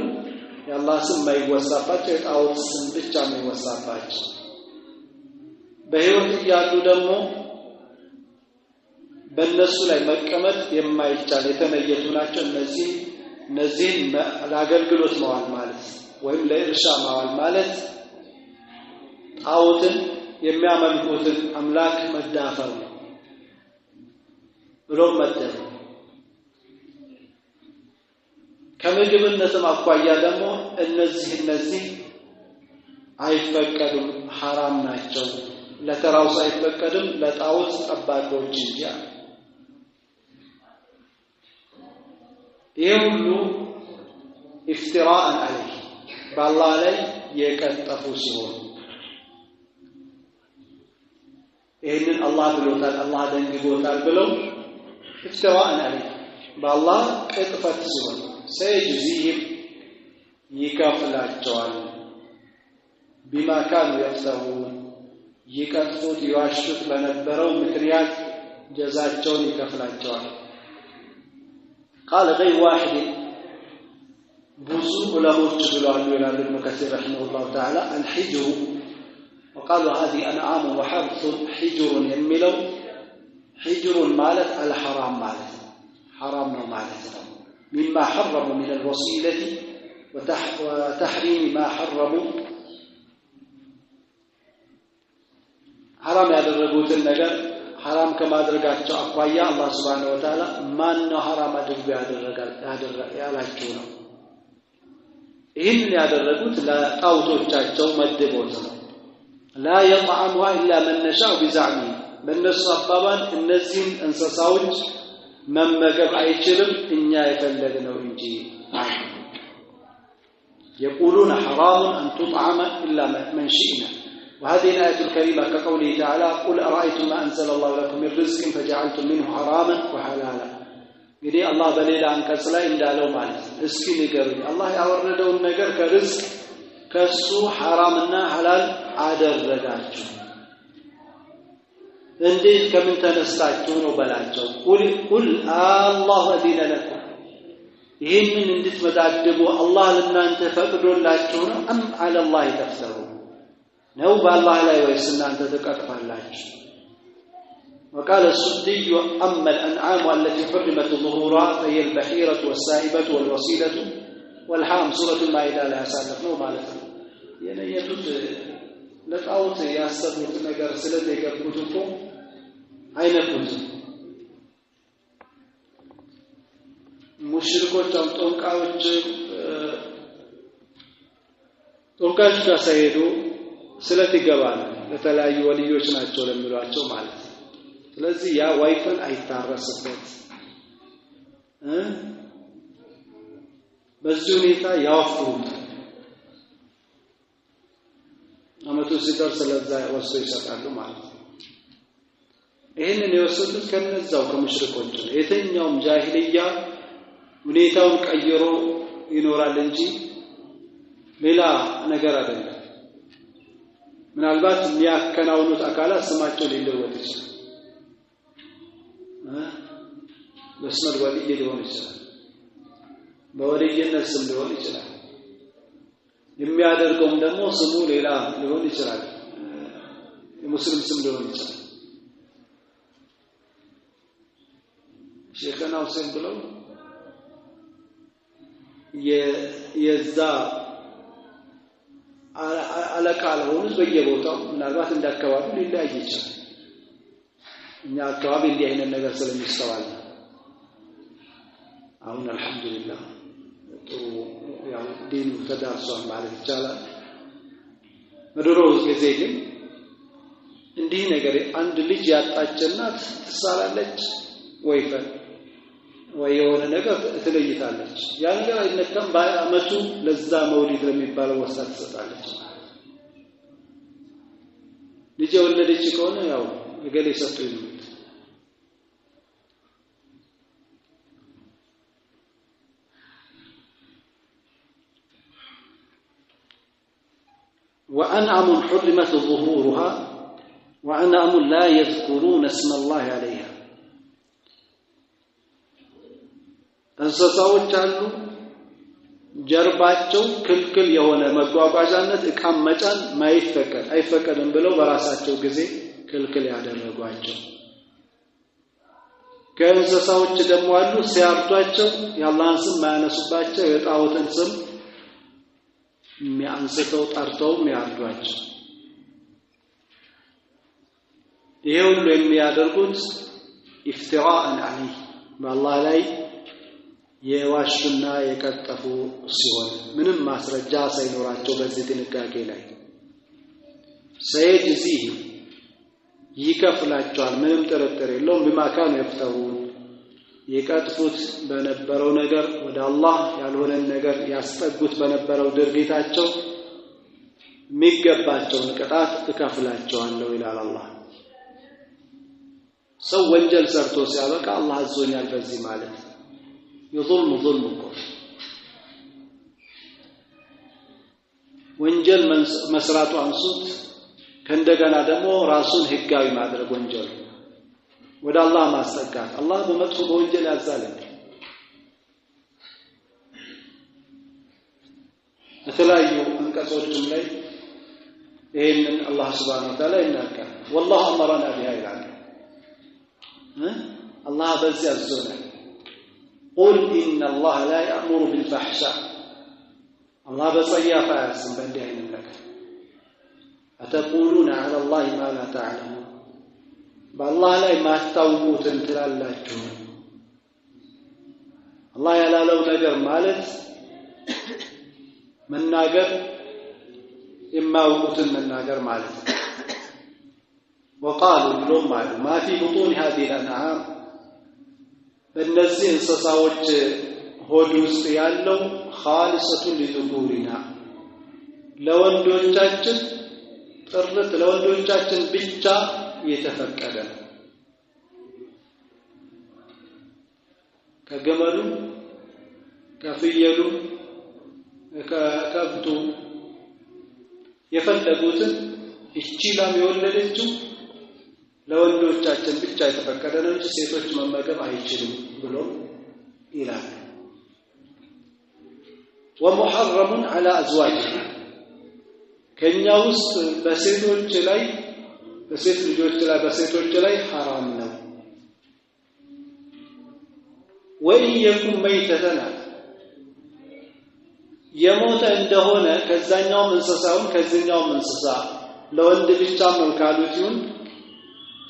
የአላህ ስም አይወሳባቸው የጣውት ስም ብቻ አይወሳባቸው በህይወት ያሉ ደግሞ በእነሱ ላይ መቀመጥ የማይቻል የተነየቱ ናቸው እነዚህ ለአገልግሎት መዋል ማለት ወይም ለእርሻ መዋል ማለት ጣውትን የሚያመልኩትን አምላክ መዳፈር ነው ብሎ መደቡ ከምግብነትም አኳያ ደግሞ እነዚህ አይፈቀዱም حرام ናቸው ለተራው ሳይፈቀድም ለጣውት ጠባቂዎች እንጂ ይሁሉ افتراء عليه بالله ላይ የቀጠፉ ሲሆን ይሄንን አላህ ብሎታል አላህ ደንግጎታል ብለው افتراء عليه بالله ቅጥፈት ሲሆን سيجزيهم يكافلاቸዋል بما كانوا يفترون ይቀጥፉት ይዋሹት በነበረው ምክንያት ጀዛቸውን ይከፍላቸዋል قال غير واحد ብዙ ዑለሞች ብለዋል ይላል ابن كثير رحمه الله تعالى الحجر وقالوا هذه انعام وحرث حجر የሚለው حجر ማለት الحرام ማለት حرام ነው ማለት ነው مما حرموا من الوصيلة وتحريم ما حرموا حرام ያደረጉትን ነገር حرام ከማድረጋቸው አኳያ አላህ Subhanahu Wa Ta'ala ማን ነው حرام አድርጎ ያላችሁ ነው ይህን ያደረጉት ለጣውቶቻቸው መድቦት ነው لا يطعمها الا من نشاء بزعمه በእነሱ አባባል እነዚህን እንስሳዎች መመገብ አይችልም እኛ የፈለግነው እንጂ يقولون حرام أن تطعم إلا من شئنا وهذه الآية الكريمة كقوله تعالى قل أرأيتم ما أنزل الله لكم من رزق فجعلتم منه حراما وحلالا እንግዲህ አላህ በሌላ አንቀጽ ላይ እንዳለው ማለት እስኪ ንገሩኝ አላህ ያወረደውን ነገር ከርዝቅ ከሱ حرامና حلال አደረጋችሁ እንዴት ከምን ተነስታችሁ ነው በላቸው ቁል አላሁ አዲነ ለኩም ይህንን እንድትመዳደቡ አላህ ለእናንተ ፈቅዶላችሁ ነው አም አለላህ ተፍሰሩ ነው በአላህ ላይ ወይስ እናንተ ተቀጥፋላችሁ وقال السدي أما الأنعام التي حرمت ظهورها فهي البحيرة والسائبة والوصيلة والحام سورة المائدة لا يسالفنه مالتنا يعني يتوت لتعوت يستبوت نقر سلة يقبوتكم أين كنت ሙሽሪኮች ጦንቃዎች ጋር ሳይሄዱ ስለት ይገባሉ ለተለያዩ ወልዮች ናቸው ለሚሏቸው ማለት ስለዚህ ያ ዋይፈን አይታረስበት በዚህ ሁኔታ ያወፍሩት አመቱ ሲደርስ ስለዛ ወስዶ ይሰጣሉ ማለት ይሄንን የወሰዱት ከነዛው ከሙሽሪኮች ነው የተኛውም ጃሂልያ ሁኔታውን ቀይሮ ይኖራል እንጂ ሌላ ነገር አይደለም ምናልባት የሚያከናውኑት አካላት ስማቸው ሊለወጥ ይችላል በስመል ወልይ ሊሆን ይችላል በወልይነት ስም ሊሆን ይችላል የሚያደርገውም ደግሞ ስሙ ሌላ ሊሆን ይችላል የሙስሊም ስም ሊሆን ይችላል ሼኽና ሁሴን ብለው የዛ አለቃ ለሆኑት በየቦታው ምናልባት እንዳከባቢ ሊለያይ ይችላል እኛ አካባቢ እንዲህ አይነት ነገር ስለሚስተዋል አሁን አልহামዱሊላህ ጥሩ ያው ዲኑ ተዳርሷል ማለት ይቻላል በድሮ ጊዜ ግን እንዲህ ነገር አንድ ልጅ ያጣችናት ትሳላለች ወይፈን ወይ የሆነ ነገር ትለይታለች ያ ነገር አይነካም በአመቱ ለዛ መውሊድ ለሚባለው ወሳት ትሰጣለች ልጅ ወለደች ከሆነ ያው እገሌ ሰጥቶኝ ነው وأنعم حرمت ظهورها وأنعم لا يذكرون اسم الله عليها እንስሳዎች አሉ ጀርባቸው ክልክል የሆነ መጓጓዣነት እቃም መጫን አይፈቀድም ብለው በራሳቸው ጊዜ ክልክል ያደረጓቸው ከእንስሳዎች ደግሞ አሉ ሲያርዷቸው የአላህን ስም ማያነሱባቸው የጣዖትን ስም የሚያንስተው ጠርተው የሚያርዷቸው ይሄ ሁሉ የሚያደርጉት ኢፍቲራአን ዐለይህ በአላህ ላይ የዋሽና የቀጠፉ ሲሆን ምንም ማስረጃ ሳይኖራቸው በዚህ ጥንቃቄ ላይ ሰይጅዚህ ይከፍላቸዋል ምንም ጥርጥር የለውም በማካኑ ይፍተሩ የቀጥፉት በነበረው ነገር ወደ አላህ ያልሆነ ነገር ያስጠጉት በነበረው ድርጊታቸው የሚገባቸውን ቅጣት እከፍላቸዋለሁ ይላል አላህ ሰው ወንጀል ሰርቶ ሲያበቃ አላህ አዞኛል በዚህ ማለት يظلم ظلمكم ወንጀል መስራቱ አንሱት ከእንደገና ደግሞ ራሱን ህጋዊ ማድረግ ወንጀል ወደ አላህ ማስጠጋት አላህ በመጥፎ በወንጀል ያዛል የተለያዩ አንቀጾችም ላይ ይሄንን አላህ Subhanahu Wa Ta'ala ይናገራል والله امرنا بها ይላል አላህ በዚህ ያዘናል قل إن الله لا يأمر بالفحشاء الله بصيافة يسمى بندهن لك أتقولون على الله ما لا تعلمون በአላህ ላይ ማታውቁትን ትላላችሁ አላህ ያላለው ነገር ማለት መናገር የማያውቁትን መናገር ማለት ነው وقالوا لهم ما في بطون هذه الانعام በእነዚህ እንስሳዎች ሆድ ውስጥ ያለው خالصة لذكورنا ለወንዶቻችን ጥርት ለወንዶቻችን ብቻ የተፈቀደ ነው ከገመሉ ከፍየሉ ከከብቱ የፈለጉትን እቺ ላም የወለደችው ለወንዶቻችን ብቻ የተፈቀደ ነው እንጂ ሴቶች መመገብ አይችሉም ብሎ ይላል ومحرم على ازواجنا ከኛ ውስጥ በሴቶች ላይ በሴት ልጆች ላይ በሴቶች ላይ حرام ነው وإن يكن ميتة የሞተ እንደሆነ ከዛኛው እንስሳውን ከዚህኛው እንስሳ ለወንድ ብቻ ነው ካሉት ይሁን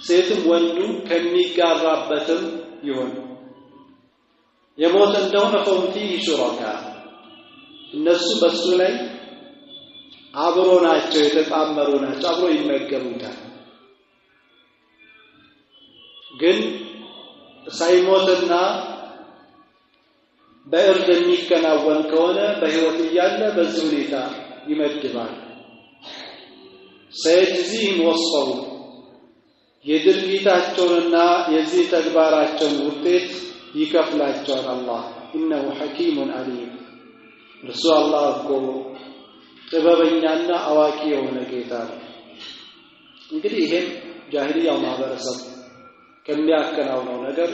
ሴትም ወንዱ ከሚጋራበትም ይሁን የሞተ እንደሆነ ፈውንቲ ይሽራካ እነሱ በሱ ላይ አብሮ ናቸው የተጣመሩ ናቸው አብሮ ይመገቡታል ግን ሳይሞትና በእርድ የሚከናወን ከሆነ በህይወት እያለ በዚህ ሁኔታ ይመድባል ሰይዚህም ወሰሩ የድርጊታቸውንና የዚህ ተግባራቸውን ውጤት ይከፍላቸዋል አላህ ኢነሁ ሐኪሙን አሊም እርሱ አላህ እኮ ጥበበኛና አዋቂ የሆነ ጌታ ነው እንግዲህ ይሄም ጃሂልያው ማህበረሰብ ከሚያከናውነው ነገር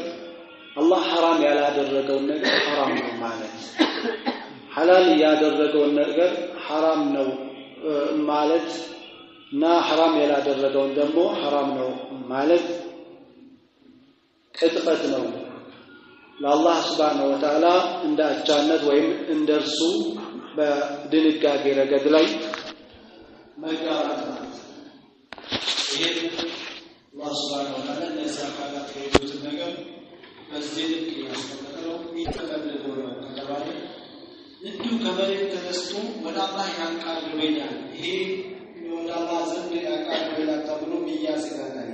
አላህ حرام ያላደረገው ነገር حرام ነው ማለት ሐላል ያደረገው ነገር حرام ነው ማለት እና حرام ያላደረገው ደግሞ حرام ነው ማለት ቅጥፈት ነው ለአላህ Subhanahu Wa Ta'ala እንዳቻነት ወይም እንደርሱ በድንጋጌ ረገድ ላይ መጋራት ነው ይሄ አላህ Subhanahu Wa Ta'ala ለዛካት የሄዱት ነገር በዚህ ልክ ያስቀመጠው ይተከለለው ነው ተባለ እንዲሁ ከመሬት ተነስቶ ወደ አላህ ያንቃል ይበኛል ይሄ ወደ አላህ ዘንድ ያንቃል ይበላል ተብሎ ይያዝጋታል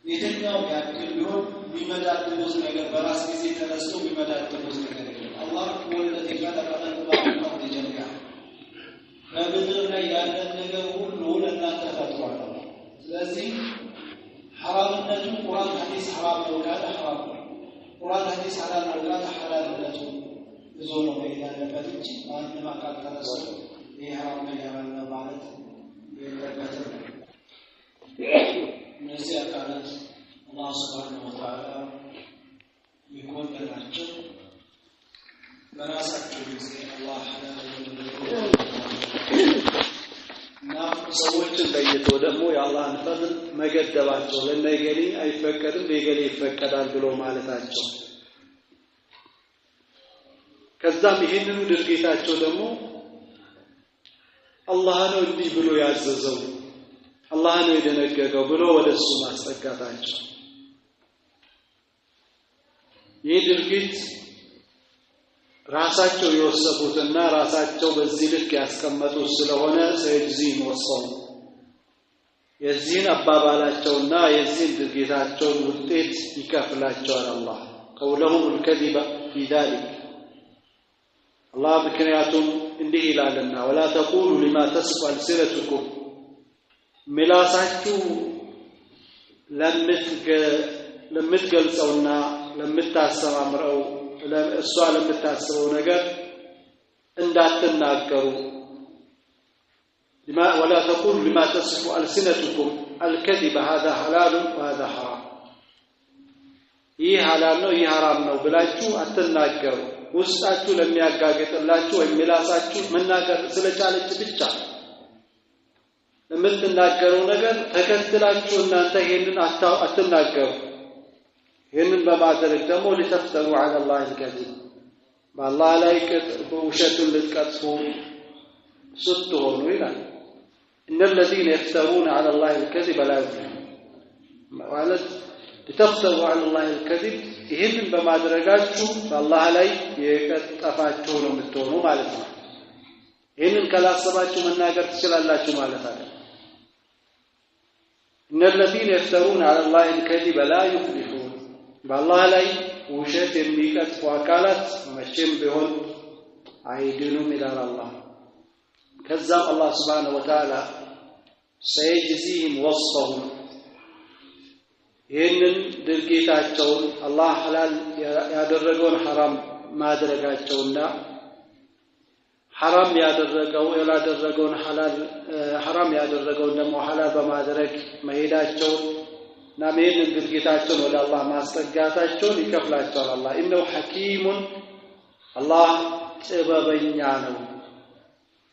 የትኛው ያክል ቢሆን ቢመዳደሉት ነገር በራስ ጊዜ ተነስቶ ቢመዳደሉት ነገር አላህ ወለደ ይፈጠራል ባለው ጀምያ በምድር ላይ ያለ ነገር ሁሉ ለእናንተ ፈጥሯል ስለዚህ حرامነቱ ቁርአን ሐዲስ حرام ነው ካለ حرام ቁርአን ሐዲስ حلال ነው ካለ حلالነቱ ብዙ ነው ያለበት እንጂ ማንም አካል ተነስቶ ይሄ حرام ነው ያለ ማለት የለበትም እነዚህ አካላት አላህ Subhanahu Wa Ta'ala ይቆጠራቸው በራሳቸው ጊዜ አላህ حلال እና ሰዎችን ለይቶ ደግሞ የአላህን ፈضل መገደባቸው ለነገሌ አይፈቀድም ለገሌ ይፈቀዳል ብሎ ማለታቸው ከዛም ይሄንኑ ድርጊታቸው ደግሞ አላህ ነው እንዲህ ብሎ ያዘዘው አላህ ነው የደነገገው ብሎ ወደሱ ማስጠጋታቸው ይህ ድርጊት ራሳቸው የወሰፉትና ራሳቸው በዚህ ልክ ያስቀመጡት ስለሆነ ሰይዚህም ወሰኑ የዚህን አባባላቸውና የዚህን ድርጊታቸውን ውጤት ይከፍላቸዋል አላህ قولهم الكذب في ذلك الله ምክንያቱም እንዲህ ይላልና ولا تقولوا لما تصف ألسنتكم ምላሳችሁ ለምትገልጸውና ለምታሰማምረው ለእሷ ለምታስበው ነገር እንዳትናገሩ ولا تقولوا لما تصف ألسنتكم الكذب هذا حلال وهذا حرام ይህ حلال ነው ይህ حرام ነው ብላችሁ አትናገሩ ውስጣችሁ ለሚያጋግጥላችሁ ወይ ምላሳችሁ መናገር ስለቻለች ብቻ ለምትናገሩ ነገር ተከትላችሁ እናንተ ይሄንን አትናገሩ ይሄንን በማድረግ ደግሞ ለተፍተሩ على الله الكذب በአላህ ላይ ውሸትን ልትቀጥፉ ስትሆኑ ይላል إن الذين يفترون على الله الكذب لا يفلحون ማለት لتفتروا على الله الكذب ይህንን በማድረጋችሁ በአላህ ላይ የቀጠፋችሁ ነው የምትሆኑ ማለት ነው ይህንን ካላሰባችሁ መናገር ትችላላችሁ ማለት አይደል إن الذين يفترون على الله الكذب لا يفلحون بالله ላይ ውሸት የሚቀጥፉ አካላት መቼም ቢሆን አይድኑም ይላል አላህ ከዛም አላህ Subhanahu Wa Ta'ala سيجزيهم وصفهم ይህንን ድርጊታቸውን አላህ ሐላል ያደረገውን ሐራም ማድረጋቸውና ሐራም ያደረገው ያላደረገውን ሐራም ያደረገውን ደግሞ ሐላል በማድረግ መሄዳቸውን እና ይህንን ድርጊታቸውን ወደ አላህ ማስጠጋታቸውን ይከፍላቸዋል አላህ ኢንነሁ ሐኪሙን አላህ ጥበበኛ ነው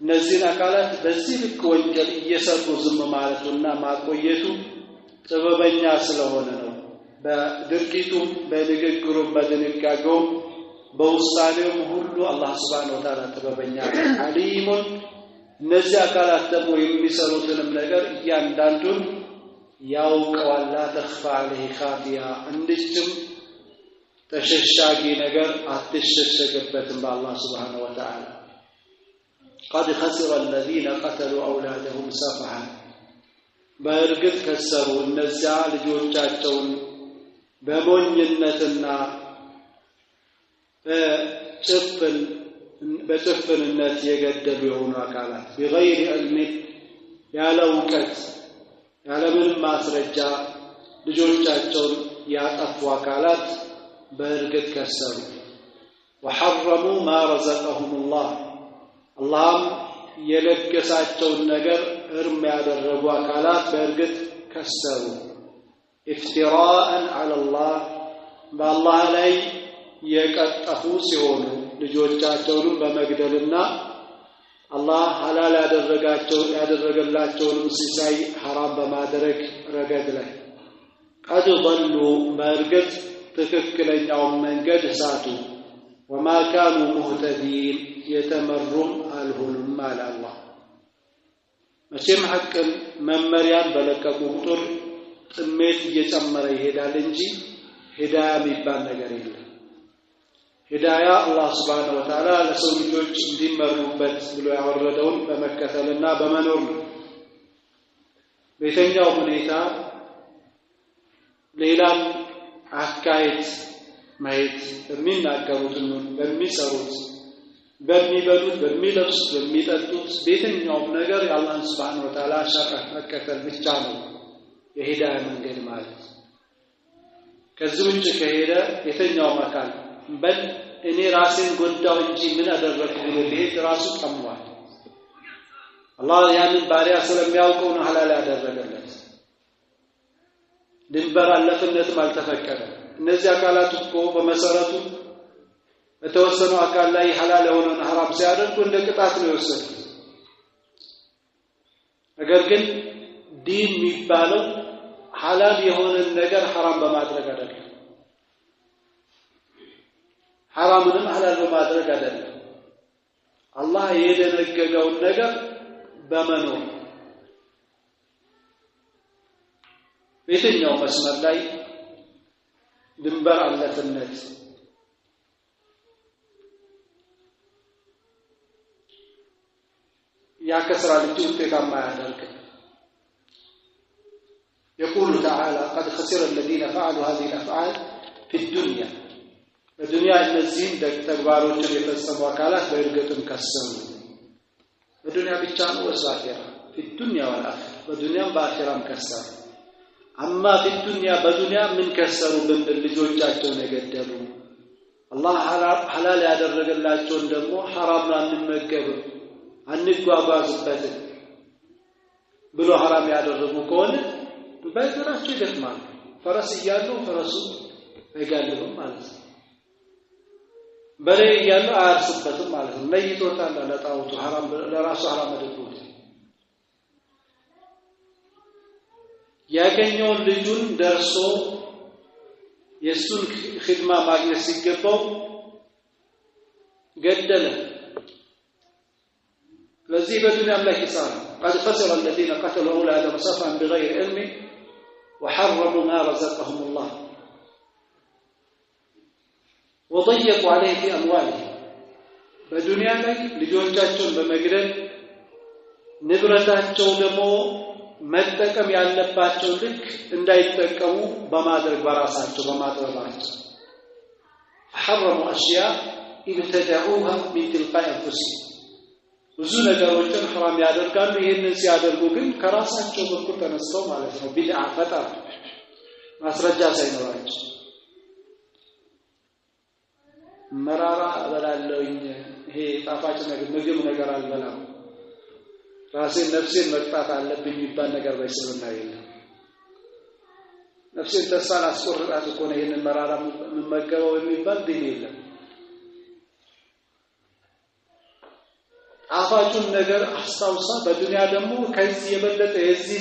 እነዚህን አካላት በዚህ ልክ ወንጀል እየሰሩ ዝም ማለቱና ማቆየቱ ጥበበኛ ስለሆነ ነው በድርጊቱም በንግግሩም በድንጋጌውም በውሳኔውም ሁሉ አላህ Subhanahu Wa Ta'ala ጥበበኛ አሊሙን እነዚህ አካላት ደግሞ የሚሰሩትንም ነገር እያንዳንዱን ያውቀዋል لا تخفى عليه خافية እንድችም ተሸሻጊ ነገር አትሸሸግበትም በአላህ Subhanahu Wa Ta'ala قد خسر الذين قتلوا أولادهم سفها በእርግጥ ከሰሩ እነዚያ ልጆቻቸውን በሞኝነትና በጭፍንነት የገደሉ የሆኑ አካላት بغير علم ያለ እውቀት ያለ ምንም ማስረጃ ልጆቻቸውን ያጠፉ አካላት በእርግጥ ከሰሩ وحرموا ما رزقهم الله የለገሳቸውን ነገር እርም ያደረጉ አካላት በእርግጥ ከሰሩ افتراء على الله በአላህ ላይ የቀጠፉ ሲሆኑ ልጆቻቸውን በመግደልና አላህ ሐላል ያደረገላቸውን ሲሳይ ሐራም በማድረግ ረገድ ላይ قد ضلوا በእርግጥ ትክክለኛውን መንገድ ሳቱ وما كانوا مهتدين يتمرم الهلم على الله መቼም ሐቅን መመሪያን በለቀቁ ቁጥር ጥሜት እየጨመረ ይሄዳል እንጂ ሂዳያ የሚባል ነገር የለም ሂዳያ አላህ Subhanahu Wa Ta'ala ለሰው ልጆች እንዲመሩበት ብሎ ያወረደውን በመከተልና በመኖር ነው በየትኛው ሁኔታ ሌላም አካይት ማየት በሚናገሩት በሚሰሩት በሚበሉት በሚለብሱት በሚጠጡት በየትኛው ነገር የአላህን Subhanahu Wa Ta'ala ሸርዕ መከተል ብቻ ነው የሂዳያ መንገድ ማለት ከዚህ ውጭ ከሄደ የትኛው አካል በል እኔ ራሴን ጎዳው እንጂ ምን አደረኩ ብሎ ቢሄድ ራሱ ጠሟል አላህ ያንን ባሪያ ስለሚያውቀው ነው ሐላል ያደረገለት ድንበር አለፈነትም አልተፈቀደም እነዚህ አካላት እኮ በመሰረቱ በተወሰኑ አካል ላይ ሐላል የሆነውን ሐራም ሲያደርጉ እንደ ቅጣት ነው የወሰዱት ነገር ግን ዲን የሚባለው ሐላል የሆነ ነገር ሐራም በማድረግ አይደለም ሐራምንም ሐላል በማድረግ አይደለም አላህ የደነገገውን ነገር በመኖር በየትኛው መስመር ላይ ድንበር አለፈነት ያከስራል እንጂ ውጤታማ ያደርጋል يقول تعالى قد خسر الذين فعلوا هذه الافعال في الدنيا الدنيا الذين ተግባሮችን የፈጸሙ አካላት በእርግጥም ከሰሩ በዱንያ ብቻ ነው ወይስ በአኺራ في الدنيا والآخرة በዱንያም በአኺራም ከሰሩ أما في الدنيا በዱንያ ምን ከሰሩ ልጆቻቸውን የገደሉ አላህ ሐላል ያደረገላቸውን ደግሞ ሐራም አንመገብም አንጓጓዝበትም ብሎ ሐራም ያደረጉ ከሆነ በእግራቸው ይደክማሉ ፈረስ እያሉ ፈረሱ አይጋልብም ማለት ነው በሬ እያሉ አያርሱበትም ማለት ነው ለይቶታል ለጣውቱ ሐራም ለራሱ ሐራም አድርጎት ያገኘው ልጁን ደርሶ የሱን ኺድማ ማግኘት ሲገባው ገደለ ለዚህ በዱንያም ላይ ኪሳራ قد خسر الذين قتلوا أولادهم سفها بغير علم وحرموا ما رزقهم الله وضيقوا عليه في أموالهم በዱንያ ላይ ልጆቻቸውን በመግደል ንብረታቸው ደግሞ መጠቀም ያለባቸው ልክ እንዳይጠቀሙ በማድረግ በራሳቸው በማጥረባቸው حرموا أشياء ابتدعوها من تلقاء أنفسهم ብዙ ነገሮችን حرام ያደርጋሉ ይሄንን ሲያደርጉ ግን ከራሳቸው በኩል ተነስተው ማለት ነው ቢድዓ ፈጣር ማስረጃ ሳይኖራቸው መራራ አበላለሁኝ ይሄ ጣፋጭ ነገር ምግብ ነገር አልበላም ራሴን ነፍሴን መቅጣት አለብኝ የሚባል ነገር በእስልምና የለም ነፍሴን ተስፋ አስቆርጣት እኮ ነው ይሄንን መራራ መመገበው የሚባል ዲን የለም ጣፋጩን ነገር አስታውሳ በዱንያ ደግሞ ከዚህ የበለጠ የዚህ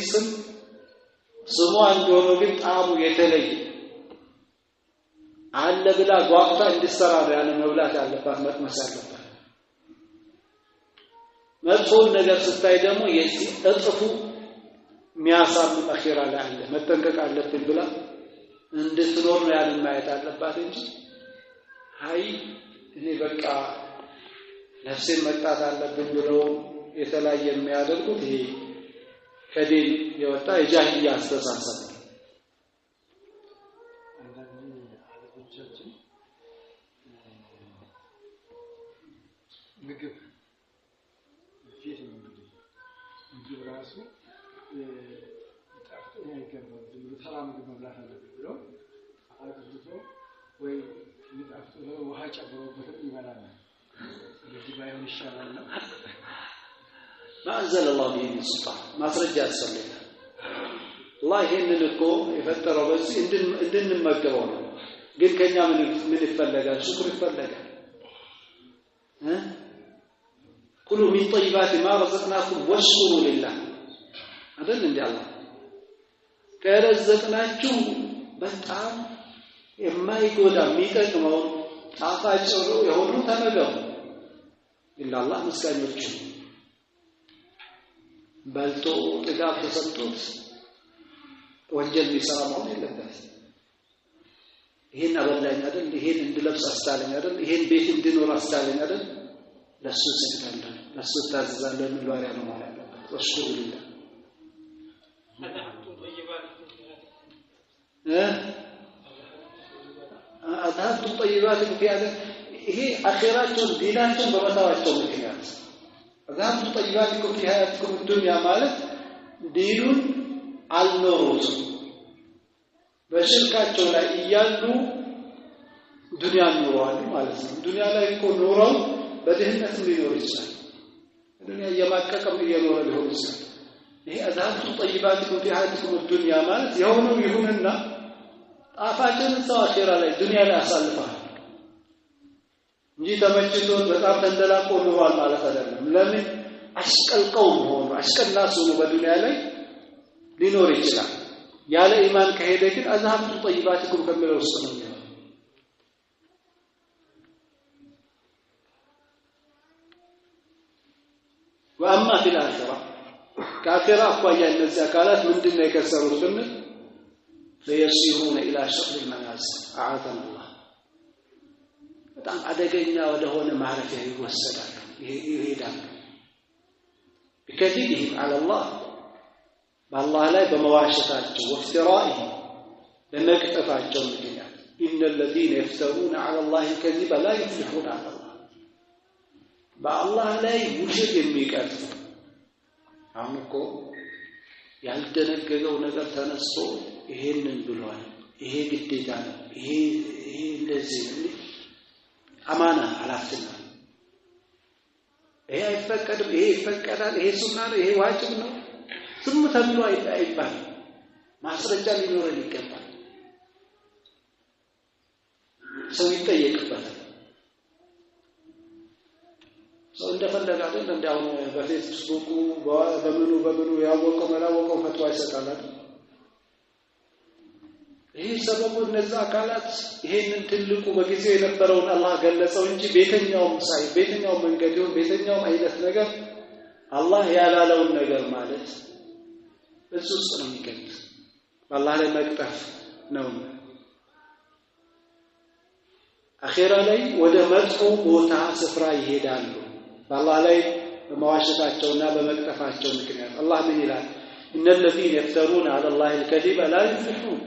ስሙ አንዶሮ ግን ጣሙ የተለየ አለ ብላ ጓግታ እንድትሰራ ያለ መብላት ያለባት መጥመስ ያለባት መጥፎን ነገር ስታይ ደግሞ የዚህ እጥፉ የሚያሳምን አኺራ ላይ አለ መጠንቀቅ አለብን ብላ እንድትኖር ነው ያለ ማየት አለባት እንጂ አይ እኔ በቃ ነፍሴን መቅጣት አለብኝ ብለው የተለያየ የሚያደርጉት ይሄ ከዲን የወጣ የጃሂልያ አስተሳሰብ ምግብ ፊት ነው ምግብ ራሱ ጣፍጦ ነው የሚገባው ተራ ምግብ መብላት አለበት ብለው አጥብቶ ወይ ጣፍጦ ውሃ ጨምሮበት ይበላል ስለዚህ ባይሆን ይሻላል ነው ማዘለ الله به سبحانه ማስረጃ ያስፈልጋል الله ይሄንን እኮ የፈጠረው በዚህ እንድንመገበው ነው ግን ከኛ ምን ይፈልጋል ሽኩር ይፈልጋል كلوا من طيبات ما رزقناكم واشكروا لله አይደል እንዴ አላህ ከረዘቅናችሁ በጣም የማይጎዳ የሚጠቅመው ጣፋጭ የሆኑ ተመገቡ ኢላላህ ምስጋኞች በልቶ ጥጋብ ተሰጥቶት ወንጀል ሊሰራ መሆን የለበት ይሄን አበላኝ አይደል ይሄን እንድለብስ አስታለኝ አይደል ይሄን ቤት እንድኖር አስታለኝ አይደል ለሱ ሰግዳለሁ ለሱ ታዘዛለሁ ምን ባሪያ ነው ማለት ነው ወሽኩሩ ሊላህ አዛቱ ጠይባት ቢያደ ይሄ አኺራቸውን ዲናቸውን በመታዋቸው ምክንያት አዛቱ ጠይባት ቢያያትኩም ዱንያ ማለት ዲኑን አልኖሩትም በሽርካቸው ላይ እያሉ ዱንያ ኖረዋል ማለት ነው ዱንያ ላይ እኮ ኖረው በድህነት ሊኖር ይችላል ዱንያ የማቀቀም እየኖረ ሊሆን ይችላል ይሄ አዛቱ ጠይባት ቢያያትኩም ዱንያ ማለት የሆነው ይሁንና ጣፋጭን አኺራ ላይ ዱንያ ላይ አሳልፈዋል እንጂ ተመችቶ በጣም ተንደላቆ ኖሯል ማለት አይደለም ለምን አሽቀልቀው ሆኖ አሽቀላሱ በዱንያ ላይ ሊኖር ይችላል ያለ ኢማን ከሄደ ግን አዛቱ ጠይባትኩም ከሚለው ውስጥ ነው وأما في الآخرة كآخرة أقوى الناس أكالات من دون يكسروا السنة فيصيرون إلى شر المنازل أعاذنا الله በጣም አደገኛ ወደ ሆነ ማረፊያ ይወሰዳሉ ይሄዳሉ بكذبهم على الله بالله لا بمواشطاቸው وافترائهم በመቅጠፋቸው ምክንያት إن الذين يفترون على الله الكذب لا يفلحون على الله بالله ላይ ውሸት የሚቀጥፉ አሁን እኮ ያልደነገገው ነገር ተነስቶ ይሄንን ብሏል ይሄ ግዴታ ነው ይሄ እንደዚህ ነው አማና አላፍትና ይሄ አይፈቀድም ይሄ ይፈቀዳል ይሄ ሱና ነው ይሄ ዋጅብ ነው ዝም ተብሎ አይባል ማስረጃ ሊኖረን ይገባል ሰው ይጠየቅበታል ሰው እንደፈለገ አይደል እንዳው በፌስቡክ በምኑ ያወቀው መላወቀው ፈትዋ ይሰጣል ይሄ ሰበቡ እነዛ አካላት ይሄንን ትልቁ በጊዜው የነበረውን አላህ ገለጸው እንጂ ቤተኛው መንገድ ይሁን ቤተኛው አይነት ነገር አላህ ያላለውን ነገር ማለት እሱ ውስጥ ነው የሚገኙት በአላህ ላይ መቅጠፍ ነው አኺራ ላይ ወደ መጥፎ ቦታ ስፍራ ይሄዳሉ በአላህ ላይ በመዋሸታቸውና በመቅጠፋቸው ምክንያት አላህ ምን ይላል إن الذين يفترون على الله الكذب لا يفلحون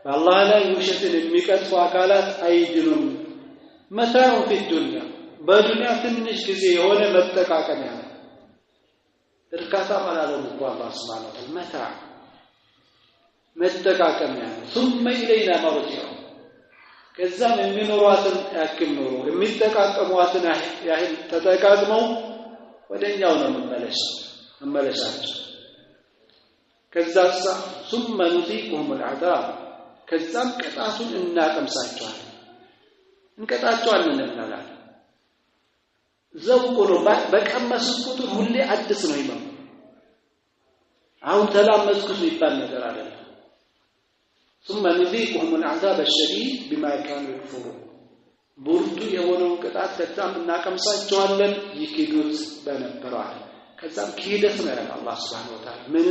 فالله لا يوشتن የሚቀጥፉ አካላት አይድኑም متاع في الدنيا በዱንያ ትንሽ ጊዜ የሆነ መጠቃቀሚያ እርካታ ማለት ነው አላህ Subhanahu Wa Ta'ala متاع መጠቃቀሚያ ثم إلينا مرجعهم ከዛም የሚኖሯትን ያክል ኖሮ የሚጠቃቀሟትን ያህል ተጠቃቅመው ወደኛው ነው መመለሳቸው ከዛሳ ثم نذيقهم العذاب ከዛም ቅጣቱን እንቀጣቸዋለን እንላለን ዘውቁሉ በቀመሱት ቁጥር ሁሌ አዲስ ነው ይመጣ አሁን ተላመዝኩት ይባል ነገር አይደለም ثم نذيقهم العذاب الشديد بما كانوا يكفرون ቡርዱ የሆነው ቅጣት ከዛም እናቀምሳቸዋለን ይክዱት በነበረው ከዛም ክህደት ነው ያለው አላህ Subhanahu Wa Ta'ala ምን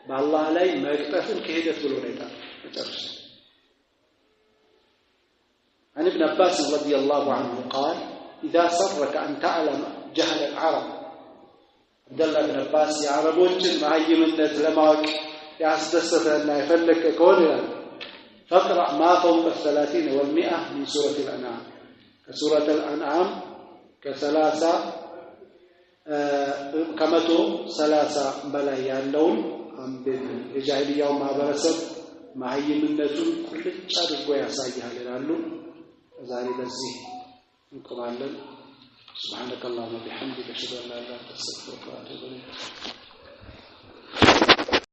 በአላህ ላይ መቅጠፍን ክህደት ብሎ ነው የጠራው عن ابن عباس رضي الله عنه قال إذا سرك أن تعلم جهل العرب عبد الله بن عباس يا عربوችን ማይምነት ለማወቅ ያስደሰተና የፈለከ ከሆነ فاقرأ ما فوق 30 و100 من سورة الأنعام كسورة الأنعام ك30 ከመቶ 30 በላይ ያለውን አንብብ የጃሂልያው ማህበረሰብ ማይምነቱን ቁልጭ አድርጎ ያሳያል ይላሉ ዛሬ በዚህ እንቆማለን سبحانك اللهم وبحمدك اشهد ان لا اله الا انت استغفرك واتوب اليك